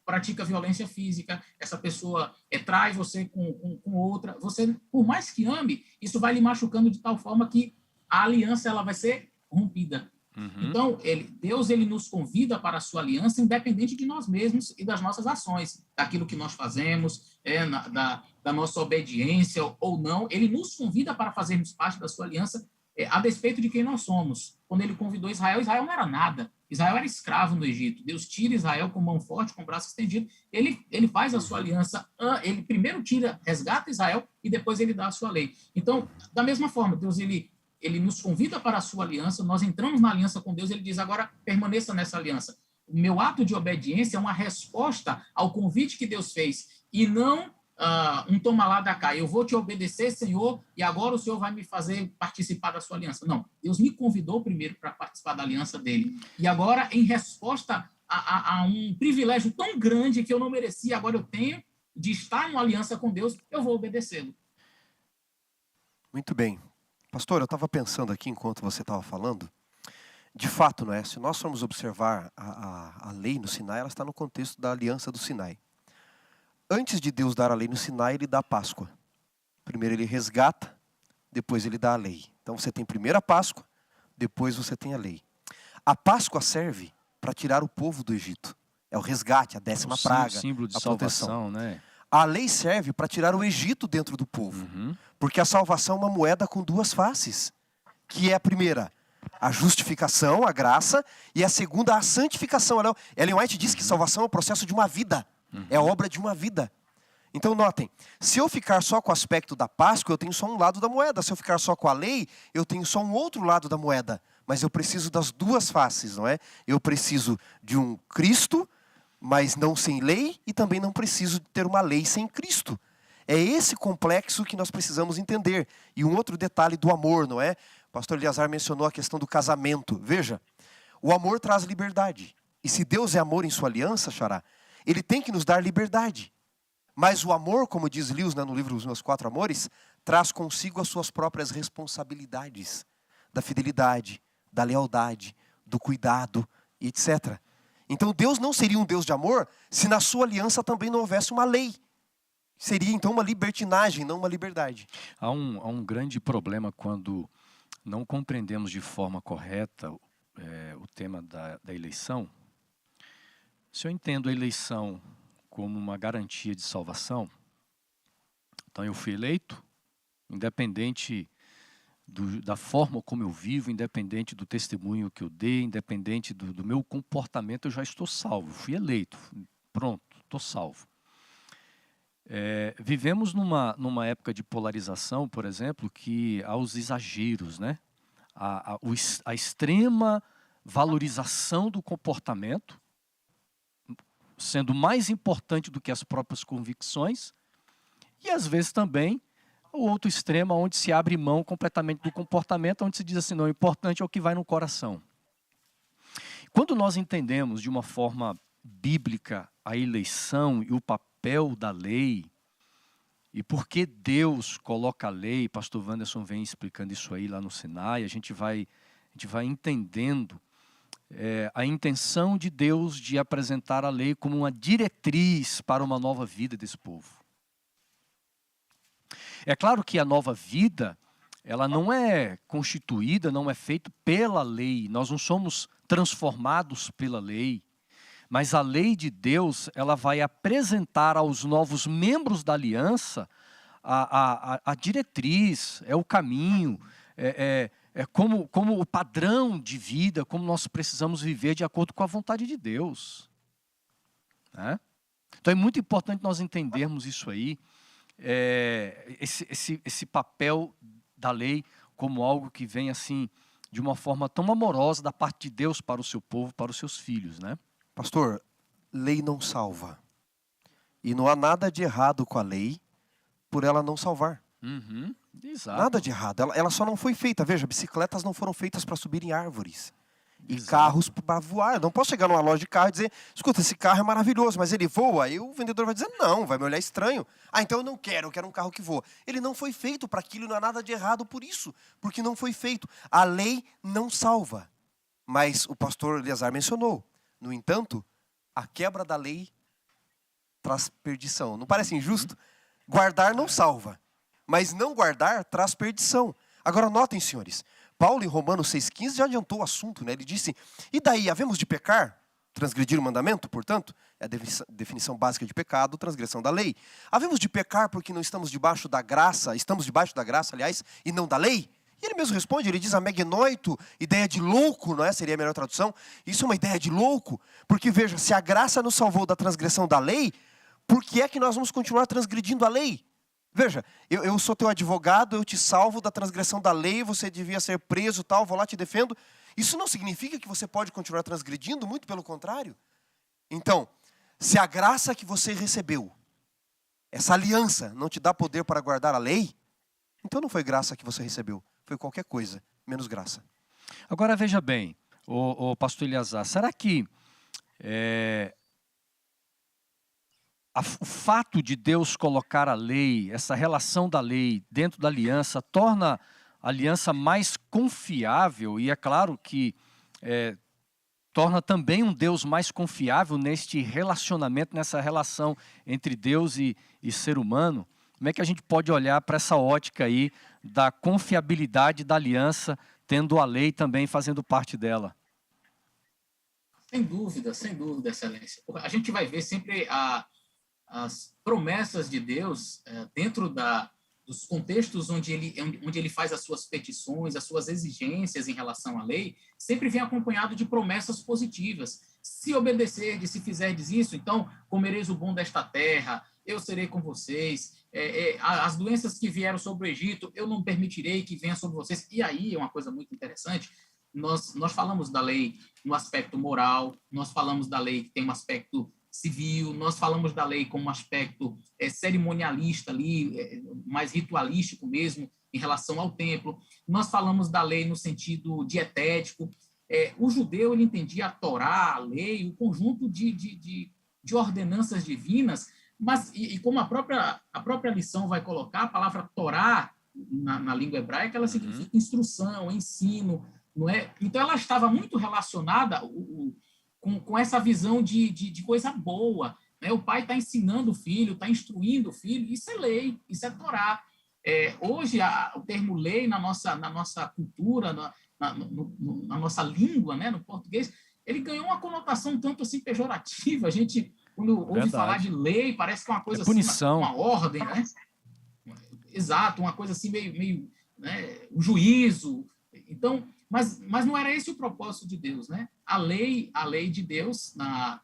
pratica violência física, essa pessoa trai você com outra. Você, por mais que ame, isso vai lhe machucando de tal forma que a aliança ela vai ser rompida. Então, Deus ele nos convida para a sua aliança, independente de nós mesmos e das nossas ações, daquilo que nós fazemos, da nossa obediência ou não. Ele nos convida para fazermos parte da sua aliança, a despeito de quem nós somos. Quando ele convidou Israel, Israel não era nada. Israel era escravo no Egito. Deus tira Israel com mão forte, com braço estendido. Ele faz a sua aliança. Ele primeiro resgata Israel e depois ele dá a sua lei. Então, da mesma forma, Deus ele nos convida para a sua aliança, nós entramos na aliança com Deus, ele diz, agora permaneça nessa aliança. O meu ato de obediência é uma resposta ao convite que Deus fez, e não um toma lá da cá, eu vou te obedecer, Senhor, e agora o Senhor vai me fazer participar da sua aliança. Não, Deus me convidou primeiro para participar da aliança dele, e agora, em resposta a um privilégio tão grande que eu não merecia, agora eu tenho de estar em uma aliança com Deus, eu vou obedecê-lo. Muito bem. Pastor, eu estava pensando aqui enquanto você estava falando, de fato, não é? Se nós formos observar a lei no Sinai, ela está no contexto da aliança do Sinai. Antes de Deus dar a lei no Sinai, ele dá a Páscoa. Primeiro ele resgata, depois ele dá a lei. Então você tem primeiro a Páscoa, depois você tem a lei. A Páscoa serve para tirar o povo do Egito. É o resgate, a 10ª praga, símbolo de a salvação, proteção. né? A lei serve para tirar o Egito dentro do povo. Porque a salvação é uma moeda com duas faces. Que é a primeira, a justificação, a graça. E a segunda, a santificação. Ellen White diz que salvação é o processo de uma vida. É a obra de uma vida. Então notem, se eu ficar só com o aspecto da Páscoa, eu tenho só um lado da moeda. Se eu ficar só com a lei, eu tenho só um outro lado da moeda. Mas eu preciso das duas faces, não é? Eu preciso de um Cristo, mas não sem lei, e também não preciso ter uma lei sem Cristo. É esse complexo que nós precisamos entender. E um outro detalhe do amor, não é? O pastor Eleazar mencionou a questão do casamento. Veja, o amor traz liberdade. E se Deus é amor em sua aliança, Xará, ele tem que nos dar liberdade. Mas o amor, como diz Lewis no livro Os Meus 4 Amores, traz consigo as suas próprias responsabilidades. Da fidelidade, da lealdade, do cuidado, etc. Então Deus não seria um Deus de amor se na sua aliança também não houvesse uma lei. Seria então uma libertinagem, não uma liberdade. Há um grande problema quando não compreendemos de forma correta o tema da eleição. Se eu entendo a eleição como uma garantia de salvação, então eu fui eleito, independente da forma como eu vivo, independente do testemunho que eu dei, independente do meu comportamento, eu já estou salvo. Fui eleito, pronto, estou salvo. Vivemos numa época de polarização, por exemplo, que há os exageros, né? A extrema valorização do comportamento, sendo mais importante do que as próprias convicções, e às vezes também o outro extremo, onde se abre mão completamente do comportamento, onde se diz assim, não, o importante é o que vai no coração. Quando nós entendemos de uma forma bíblica a eleição e o papel da lei, e por que Deus coloca a lei, pastor Wanderson vem explicando isso aí lá no Sinai, a gente vai entendendo a intenção de Deus de apresentar a lei como uma diretriz para uma nova vida desse povo. É claro que a nova vida, ela não é constituída, não é feita pela lei, nós não somos transformados pela lei, mas a lei de Deus, ela vai apresentar aos novos membros da aliança a diretriz, é o caminho, como o padrão de vida, como nós precisamos viver de acordo com a vontade de Deus. Né? Então é muito importante nós entendermos isso aí, esse papel da lei como algo que vem assim de uma forma tão amorosa da parte de Deus para o seu povo, para os seus filhos, né? Pastor, lei não salva. E não há nada de errado com a lei por ela não salvar. Exato. Nada de errado. Ela só não foi feita. Veja, bicicletas não foram feitas para subir em árvores. E Exato. Carros para voar. Eu não posso chegar numa loja de carro e dizer, escuta, esse carro é maravilhoso, mas ele voa. Aí o vendedor vai dizer, não, vai me olhar estranho. Ah, então eu quero um carro que voa. Ele não foi feito para aquilo, não há nada de errado por isso. Porque não foi feito. A lei não salva. Mas o pastor Eleazar mencionou. No entanto, a quebra da lei traz perdição. Não parece injusto? Guardar não salva, mas não guardar traz perdição. Agora notem, senhores, Paulo em Romanos 6,15 já adiantou o assunto, né? Ele disse, e daí, havemos de pecar? Transgredir o mandamento, portanto, é a definição básica de pecado, transgressão da lei. Havemos de pecar porque não estamos debaixo da graça, aliás, e não da lei? E ele mesmo responde, ele diz amegnoito, ideia de louco, não é? Seria a melhor tradução. Isso é uma ideia de louco, porque veja, se a graça nos salvou da transgressão da lei, por que é que nós vamos continuar transgredindo a lei? Veja, eu sou teu advogado, eu te salvo da transgressão da lei, você devia ser preso, tal, vou lá, te defendo. Isso não significa que você pode continuar transgredindo, muito pelo contrário. Então, se a graça que você recebeu, essa aliança, não te dá poder para guardar a lei, então não foi graça que você recebeu, foi qualquer coisa, menos graça. Agora veja bem, o pastor Eleazar, será que o fato de Deus colocar a lei, essa relação da lei dentro da aliança, torna a aliança mais confiável e é claro que torna também um Deus mais confiável neste relacionamento, nessa relação entre Deus e ser humano? Como é que a gente pode olhar para essa ótica aí da confiabilidade da aliança, tendo a lei também fazendo parte dela? Sem dúvida, excelência. A gente vai ver sempre as promessas de Deus dentro dos contextos onde ele faz as suas petições, as suas exigências em relação à lei, sempre vem acompanhado de promessas positivas. Se obedecerdes, se fizerdes isso, então comereis o bom desta terra, eu serei com vocês, as doenças que vieram sobre o Egito, eu não permitirei que venham sobre vocês. E aí é uma coisa muito interessante, nós falamos da lei no aspecto moral, nós falamos da lei que tem um aspecto civil, nós falamos da lei como um aspecto cerimonialista ali, mais ritualístico mesmo, em relação ao templo. Nós falamos da lei no sentido dietético. O judeu ele entendia a Torá, a lei, o conjunto de ordenanças divinas, mas, e como a própria lição vai colocar, a palavra Torá, na língua hebraica, ela significa instrução, ensino, não é? Então, ela estava muito relacionada com essa visão de coisa boa, né? O pai está ensinando o filho, está instruindo o filho, isso é lei, isso é Torá. Hoje, o termo lei na nossa cultura, na nossa língua, né, no português, ele ganhou uma conotação tanto assim pejorativa. A gente, quando ouve falar de lei, parece que é uma coisa punição. Assim, uma ordem, né? Exato, uma coisa assim meio né, um juízo. Então, mas não era esse o propósito de Deus, né? A lei de Deus, na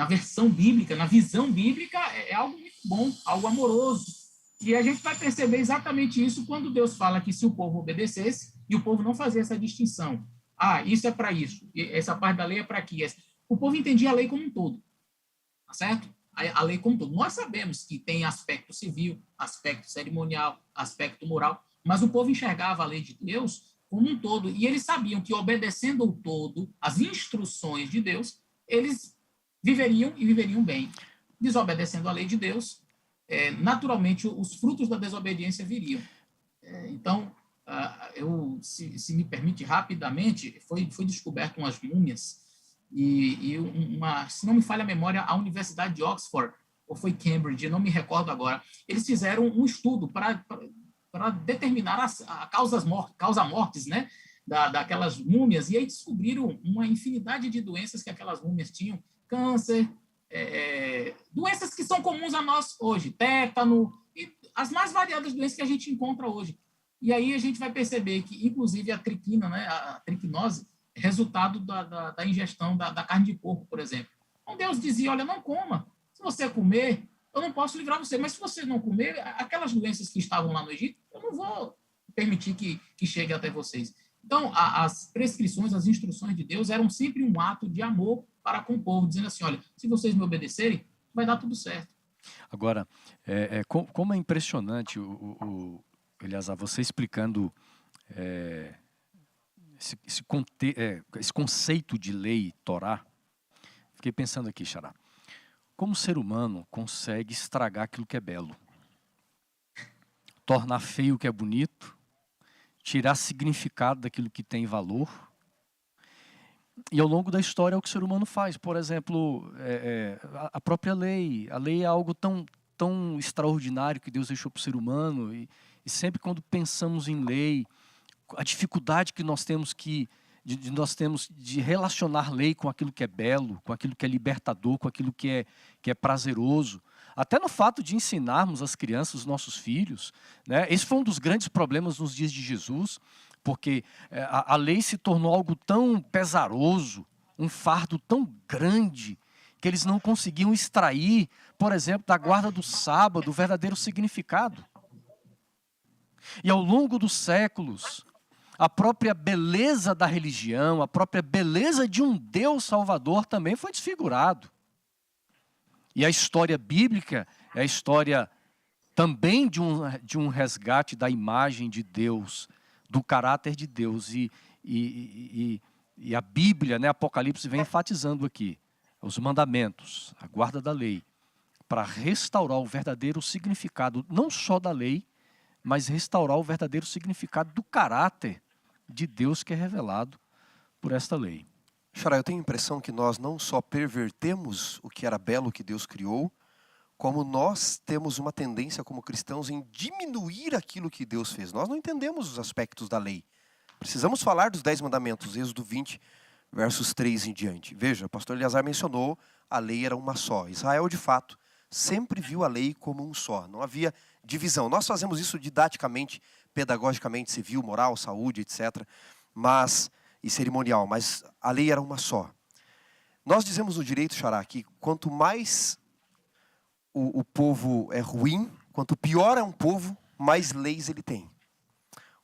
versão bíblica, na visão bíblica, é algo muito bom, algo amoroso. E a gente vai perceber exatamente isso quando Deus fala que se o povo obedecesse, e o povo não fazia essa distinção. Isso é para isso, essa parte da lei é para aqui. O povo entendia a lei como um todo, tá certo? A lei como um todo. Nós sabemos que tem aspecto civil, aspecto cerimonial, aspecto moral, mas o povo enxergava a lei de Deus como um todo, e eles sabiam que obedecendo o todo, as instruções de Deus, eles viveriam e viveriam bem. Desobedecendo a lei de Deus, naturalmente os frutos da desobediência viriam. Então, se me permite rapidamente, foi descoberto umas múmias, se não me falha a memória, a Universidade de Oxford, ou foi Cambridge, não me recordo agora, eles fizeram um estudo para determinar a causa-mortes, né, daquelas múmias, e aí descobriram uma infinidade de doenças que aquelas múmias tinham, câncer, doenças que são comuns a nós hoje, tétano, e as mais variadas doenças que a gente encontra hoje. E aí a gente vai perceber que, inclusive, a triquina, né, a triquinose, é resultado da ingestão da carne de porco, por exemplo. Então Deus dizia, olha, não coma. Se você comer, eu não posso livrar você. Mas se você não comer, aquelas doenças que estavam lá no Egito, eu não vou permitir que chegue até vocês. Então, as prescrições, as instruções de Deus eram sempre um ato de amor para com o povo, dizendo assim, olha, se vocês me obedecerem, vai dar tudo certo. Agora, como é impressionante, Eleazar, você explicando esse conceito de lei, Torá. Fiquei pensando aqui, Xará, como o ser humano consegue estragar aquilo que é belo? Tornar feio o que é bonito, tirar significado daquilo que tem valor. E ao longo da história é o que o ser humano faz. Por exemplo, a própria lei. A lei é algo tão extraordinário que Deus deixou para o ser humano. E sempre quando pensamos em lei, a dificuldade que nós temos de relacionar lei com aquilo que é belo, com aquilo que é libertador, com aquilo que é prazeroso. Até no fato de ensinarmos as crianças, os nossos filhos, né? Esse foi um dos grandes problemas nos dias de Jesus, porque a lei se tornou algo tão pesaroso, um fardo tão grande, que eles não conseguiam extrair, por exemplo, da guarda do sábado, o verdadeiro significado. E ao longo dos séculos, a própria beleza da religião, a própria beleza de um Deus Salvador também foi desfigurado. E a história bíblica é a história também de um resgate da imagem de Deus, do caráter de Deus. E a Bíblia, né, Apocalipse, vem enfatizando aqui os mandamentos, a guarda da lei, para restaurar o verdadeiro significado, não só da lei, mas restaurar o verdadeiro significado do caráter de Deus que é revelado por esta lei. Xará, eu tenho a impressão que nós não só pervertemos o que era belo que Deus criou, como nós temos uma tendência como cristãos em diminuir aquilo que Deus fez. Nós não entendemos os aspectos da lei. Precisamos falar dos 10 mandamentos, Êxodo 20, versos 3 em diante. Veja, o pastor Eleazar mencionou, a lei era uma só. Israel, de fato, sempre viu a lei como um só. Não havia divisão. Nós fazemos isso didaticamente, pedagogicamente, civil, moral, saúde, etc. E cerimonial, mas a lei era uma só. Nós dizemos no direito, Xará, que quanto mais o povo é ruim, quanto pior é um povo, mais leis ele tem.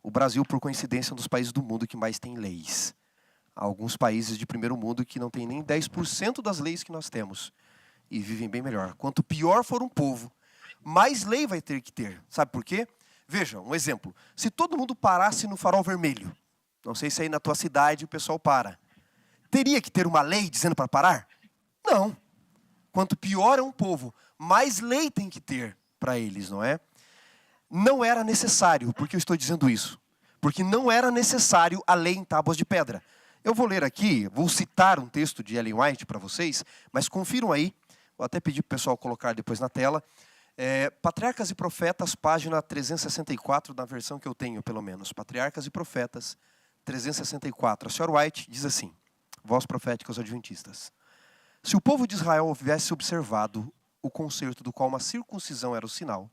O Brasil, por coincidência, é um dos países do mundo que mais tem leis. Há alguns países de primeiro mundo que não tem nem 10% das leis que nós temos e vivem bem melhor. Quanto pior for um povo, mais lei vai ter que ter. Sabe por quê? Veja, um exemplo. Se todo mundo parasse no farol vermelho, não sei se aí na tua cidade o pessoal para, teria que ter uma lei dizendo para parar? Não. Quanto pior é um povo, mais lei tem que ter para eles, não é? Não era necessário, por que eu estou dizendo isso? Porque não era necessário a lei em tábuas de pedra. Eu vou ler aqui, vou citar um texto de Ellen White para vocês, mas confiram aí, vou até pedir para o pessoal colocar depois na tela. Patriarcas e Profetas, página 364, na versão que eu tenho pelo menos. Patriarcas e Profetas, 364. A senhora White diz assim, voz profética aos adventistas. Se o povo de Israel houvesse observado o concerto do qual a circuncisão era um sinal,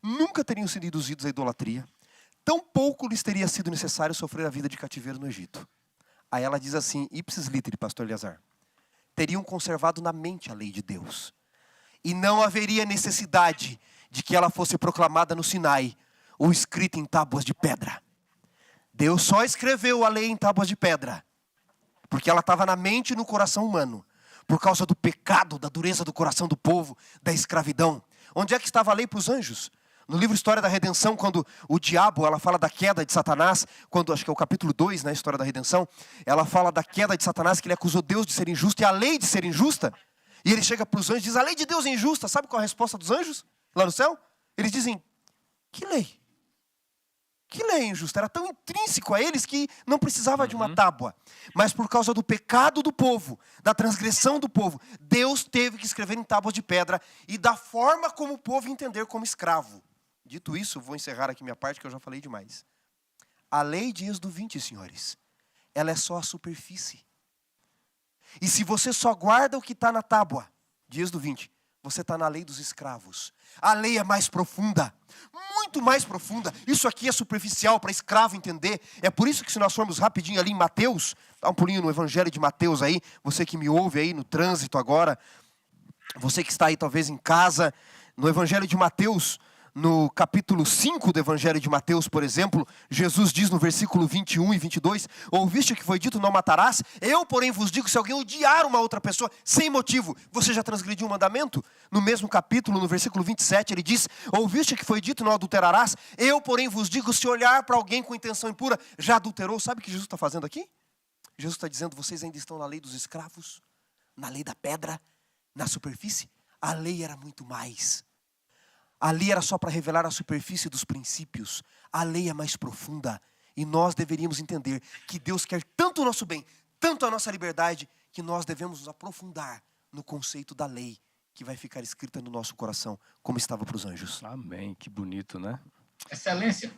nunca teriam sido induzidos à idolatria, tampouco lhes teria sido necessário sofrer a vida de cativeiro no Egito. Aí ela diz assim, ipsis literi, pastor Eleazar, teriam conservado na mente a lei de Deus. E não haveria necessidade de que ela fosse proclamada no Sinai, ou escrita em tábuas de pedra. Deus só escreveu a lei em tábuas de pedra, porque ela estava na mente e no coração humano, por causa do pecado, da dureza do coração do povo, da escravidão. Onde é que estava a lei para os anjos? No livro História da Redenção, quando o diabo, ela fala da queda de Satanás, quando acho que é o capítulo 2, na História da Redenção, ela fala da queda de Satanás, que ele acusou Deus de ser injusto e a lei de ser injusta. E ele chega para os anjos e diz, a lei de Deus é injusta. Sabe qual é a resposta dos anjos lá no céu? Eles dizem, que lei? Que lei injusta? Era tão intrínseco a eles que não precisava de uma tábua. Mas por causa do pecado do povo, da transgressão do povo, Deus teve que escrever em tábuas de pedra e da forma como o povo entender como escravo. Dito isso, vou encerrar aqui minha parte, que eu já falei demais. A lei de Êxodo 20, senhores, ela é só a superfície. E se você só guarda o que está na tábua de Êxodo 20, você está na lei dos escravos. A lei é mais profunda, muito mais profunda. Isso aqui é superficial para escravo entender. É por isso que se nós formos rapidinho ali em Mateus, dá um pulinho no Evangelho de Mateus aí, você que me ouve aí no trânsito agora, você que está aí talvez em casa, no Evangelho de Mateus, no capítulo 5 do Evangelho de Mateus, por exemplo, Jesus diz no versículo 21 e 22, ouviste que foi dito, não matarás? Eu, porém, vos digo, se alguém odiar uma outra pessoa sem motivo, você já transgrediu um mandamento? No mesmo capítulo, no versículo 27, ele diz, ouviste que foi dito, não adulterarás? Eu, porém, vos digo, se olhar para alguém com intenção impura, já adulterou? Sabe o que Jesus está fazendo aqui? Jesus está dizendo, vocês ainda estão na lei dos escravos, na lei da pedra, na superfície. A lei era muito mais. A lei era só para revelar a superfície dos princípios. A lei é mais profunda. E nós deveríamos entender que Deus quer tanto o nosso bem, tanto a nossa liberdade, que nós devemos nos aprofundar no conceito da lei, que vai ficar escrita no nosso coração, como estava para os anjos. Amém, que bonito, né? Excelência.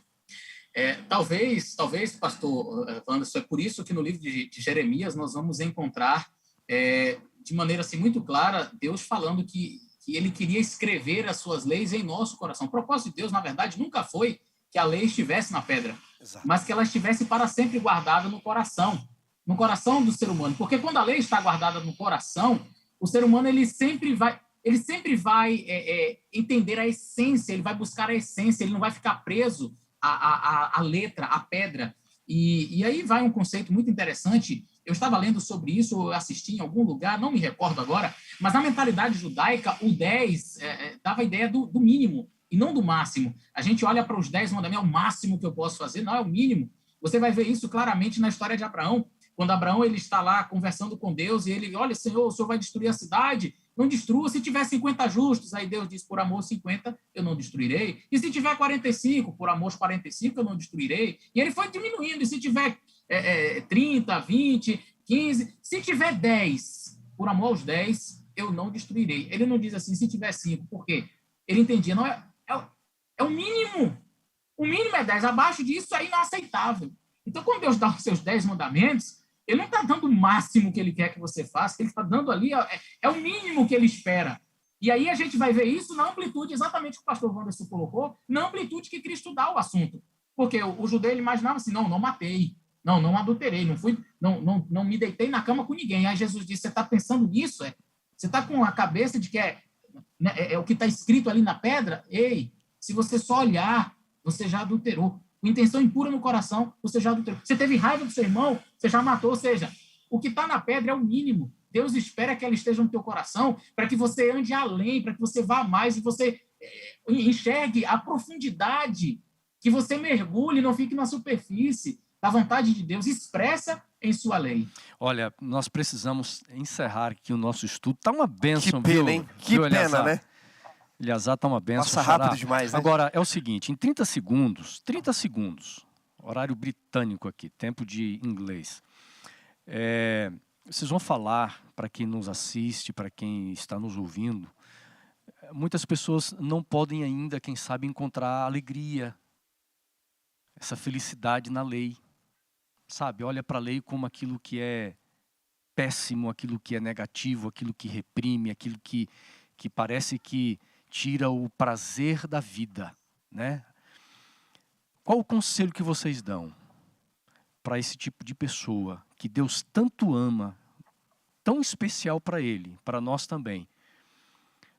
Talvez, pastor Anderson, é por isso que no livro de Jeremias nós vamos encontrar, de maneira assim, muito clara, Deus falando que ele queria escrever as suas leis em nosso coração. O propósito de Deus, na verdade, nunca foi que a lei estivesse na pedra, Exato. mas que ela estivesse para sempre guardada no coração do ser humano. Porque quando a lei está guardada no coração, o ser humano ele sempre vai entender a essência, ele vai buscar a essência, ele não vai ficar preso à letra, à pedra. E aí vai um conceito muito interessante. Eu estava lendo sobre isso, eu assisti em algum lugar, não me recordo agora, mas na mentalidade judaica, o 10 dava a ideia do mínimo e não do máximo. A gente olha para os 10 mandamentos, é o máximo que eu posso fazer, não, é o mínimo. Você vai ver isso claramente na história de Abraão. Quando Abraão ele está lá conversando com Deus e ele, olha, Senhor, o Senhor vai destruir a cidade? Não destrua, se tiver 50 justos. Aí Deus diz, por amor 50, eu não destruirei. E se tiver 45, por amor 45, eu não destruirei. E ele foi diminuindo. E se tiver 30, 20, 15, se tiver 10, por amor aos 10, eu não destruirei. Ele não diz assim, se tiver 5, por quê? Ele entendia, não é o mínimo. O mínimo é 10, abaixo disso é inaceitável. Então, quando Deus dá os seus 10 mandamentos, ele não está dando o máximo que ele quer que você faça, que ele está dando ali é o mínimo que ele espera. E aí a gente vai ver isso na amplitude, exatamente o que o pastor Wanderson colocou, na amplitude que Cristo dá ao assunto. Porque o judeu ele imaginava assim, não matei, não adulterei, não me deitei na cama com ninguém. Aí Jesus disse, você está pensando nisso? Você está com a cabeça de que é o que está escrito ali na pedra? Ei, se você só olhar, você já adulterou. Com intenção impura no coração, você já adulterou. Você teve raiva do seu irmão, você já matou. Ou seja, o que está na pedra é o mínimo. Deus espera que ela esteja no teu coração para que você ande além, para que você vá mais e você enxergue a profundidade, que você mergulhe, não fique na superfície da vontade de Deus expressa em sua lei. Olha, nós precisamos encerrar aqui o nosso estudo. Está uma bênção, que pena, hein? Que pena, né? Eleazar, está uma benção. Passa rápido demais, né? Agora, é o seguinte, em 30 segundos, horário britânico aqui, tempo de inglês, vocês vão falar para quem nos assiste, para quem está nos ouvindo, muitas pessoas não podem ainda, quem sabe, encontrar alegria, essa felicidade na lei, sabe? Olha para a lei como aquilo que é péssimo, aquilo que é negativo, aquilo que reprime, aquilo que parece que tira o prazer da vida, né? Qual o conselho que vocês dão para esse tipo de pessoa que Deus tanto ama, tão especial para ele, para nós também,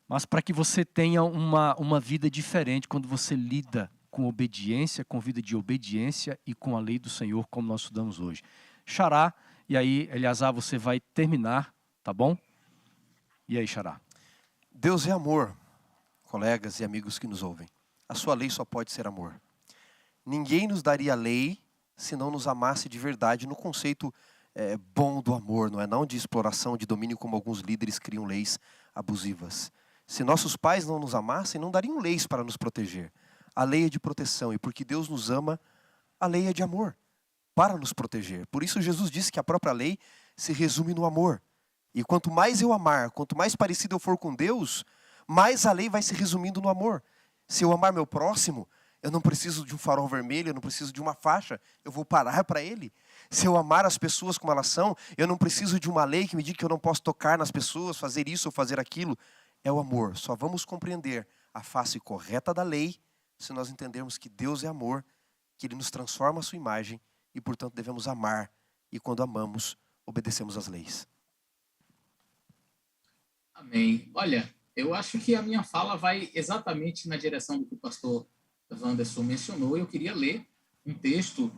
mas para que você tenha uma vida diferente quando você lida com obediência, com vida de obediência e com a lei do Senhor, como nós estudamos hoje. Xará, e aí, Eleazar, você vai terminar, tá bom? E aí, Xará? Deus é amor. Colegas e amigos que nos ouvem, a sua lei só pode ser amor. Ninguém nos daria lei se não nos amasse de verdade, no conceito bom do amor, não de exploração, de domínio, como alguns líderes criam leis abusivas. Se nossos pais não nos amassem, não dariam leis para nos proteger. A lei é de proteção, e porque Deus nos ama, a lei é de amor, para nos proteger. Por isso Jesus disse que a própria lei se resume no amor. E quanto mais eu amar, quanto mais parecido eu for com Deus, mais a lei vai se resumindo no amor. Se eu amar meu próximo, eu não preciso de um farol vermelho, eu não preciso de uma faixa, eu vou parar para ele. Se eu amar as pessoas como elas são, eu não preciso de uma lei que me diga que eu não posso tocar nas pessoas, fazer isso ou fazer aquilo. É o amor. Só vamos compreender a face correta da lei se nós entendermos que Deus é amor, que Ele nos transforma a sua imagem e, portanto, devemos amar. E quando amamos, obedecemos às leis. Amém. Olha, eu acho que a minha fala vai exatamente na direção do que o pastor Wanderson mencionou. Eu queria ler um texto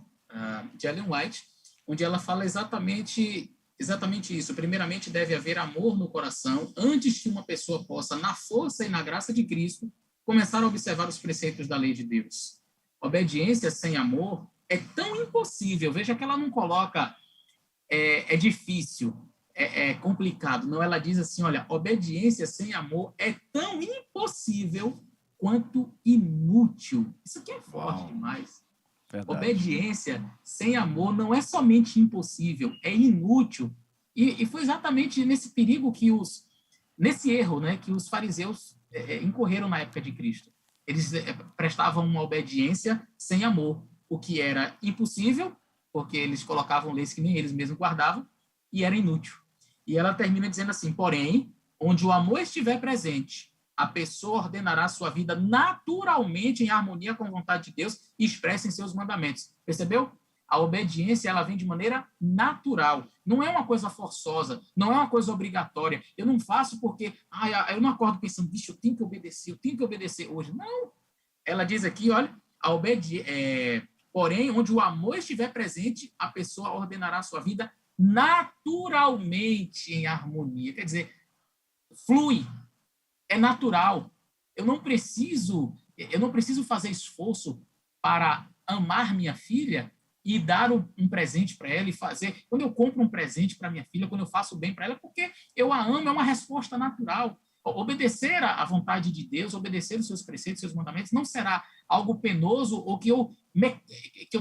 de Ellen White, onde ela fala exatamente isso. Primeiramente, deve haver amor no coração antes que uma pessoa possa, na força e na graça de Cristo, começar a observar os preceitos da lei de Deus. Obediência sem amor é tão impossível. Veja que ela não coloca é difícil, é complicado. Não, ela diz assim, olha, obediência sem amor é tão impossível quanto inútil. Isso aqui é forte demais. Verdade. Obediência sem amor não é somente impossível, é inútil. E foi exatamente nesse perigo nesse erro, né, que os fariseus incorreram na época de Cristo. Eles prestavam uma obediência sem amor, o que era impossível, porque eles colocavam leis que nem eles mesmos guardavam, e era inútil. E ela termina dizendo assim: porém, onde o amor estiver presente, a pessoa ordenará sua vida naturalmente em harmonia com a vontade de Deus e expressa em seus mandamentos. Percebeu? A obediência, ela vem de maneira natural. Não é uma coisa forçosa, não é uma coisa obrigatória. Eu não faço porque eu não acordo pensando, bicho, eu tenho que obedecer hoje. Não. Ela diz aqui, olha, porém, onde o amor estiver presente, a pessoa ordenará sua vida naturalmente em harmonia. Quer dizer, flui, é natural. Eu não preciso fazer esforço para amar minha filha e dar um presente para ela e fazer. Quando eu compro um presente para minha filha, quando eu faço bem para ela, é porque eu a amo, é uma resposta natural. Obedecer à vontade de Deus, obedecer os seus preceitos, seus mandamentos, não será algo penoso ou que eu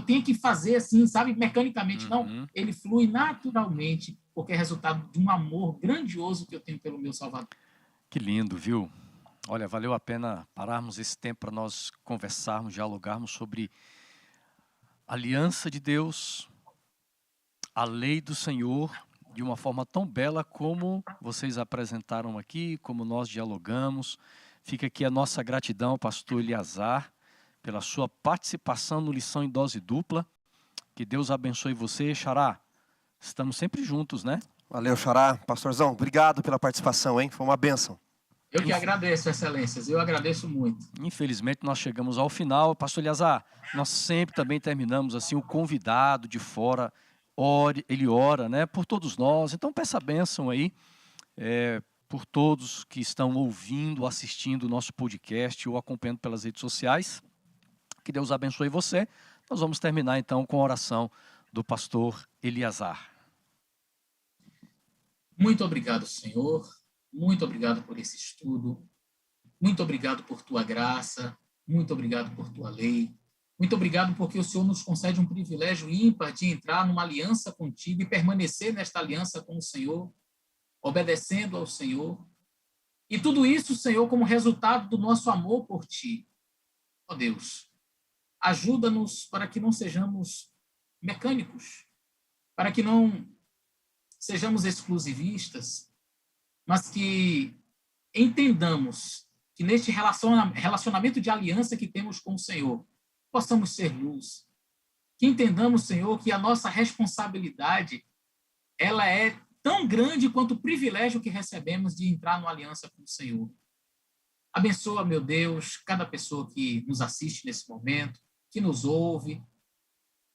tenha que fazer assim, sabe, mecanicamente. Não, ele flui naturalmente, porque é resultado de um amor grandioso que eu tenho pelo meu Salvador. Que lindo, viu? Olha, valeu a pena pararmos esse tempo para nós conversarmos, dialogarmos sobre a aliança de Deus, a lei do Senhor, de uma forma tão bela como vocês apresentaram aqui, como nós dialogamos. Fica aqui a nossa gratidão, pastor Eliazar, pela sua participação no Lição em Dose Dupla. Que Deus abençoe você, Xará. Estamos sempre juntos, né? Valeu, Xará. Pastorzão, obrigado pela participação, hein? Foi uma bênção. Eu que agradeço, excelências. Eu agradeço muito. Infelizmente, nós chegamos ao final. Pastor Eliazar, nós sempre também terminamos assim, o convidado de fora, ele ora, né, por todos nós. Então, peça a bênção aí por todos que estão ouvindo, assistindo o nosso podcast ou acompanhando pelas redes sociais. Que Deus abençoe você. Nós vamos terminar, então, com a oração do pastor Eliazar. Muito obrigado, Senhor. Muito obrigado por esse estudo. Muito obrigado por tua graça. Muito obrigado por tua lei. Muito obrigado porque o Senhor nos concede um privilégio ímpar de entrar numa aliança contigo e permanecer nesta aliança com o Senhor, obedecendo ao Senhor. E tudo isso, Senhor, como resultado do nosso amor por ti. Ó Deus, ajuda-nos para que não sejamos mecânicos, para que não sejamos exclusivistas, mas que entendamos que neste relacionamento de aliança que temos com o Senhor, possamos ser luz. Que entendamos, Senhor, que a nossa responsabilidade, ela é tão grande quanto o privilégio que recebemos de entrar numa aliança com o Senhor. Abençoa, meu Deus, cada pessoa que nos assiste nesse momento, que nos ouve,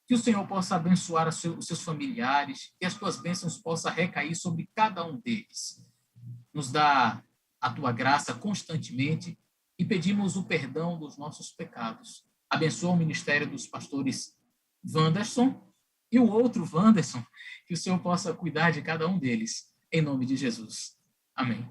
que o Senhor possa abençoar os seus familiares, que as tuas bênçãos possam recair sobre cada um deles. Nos dá a tua graça constantemente e pedimos o perdão dos nossos pecados. Abençoa o ministério dos pastores Wanderson e o outro Wanderson, que o Senhor possa cuidar de cada um deles, em nome de Jesus. Amém.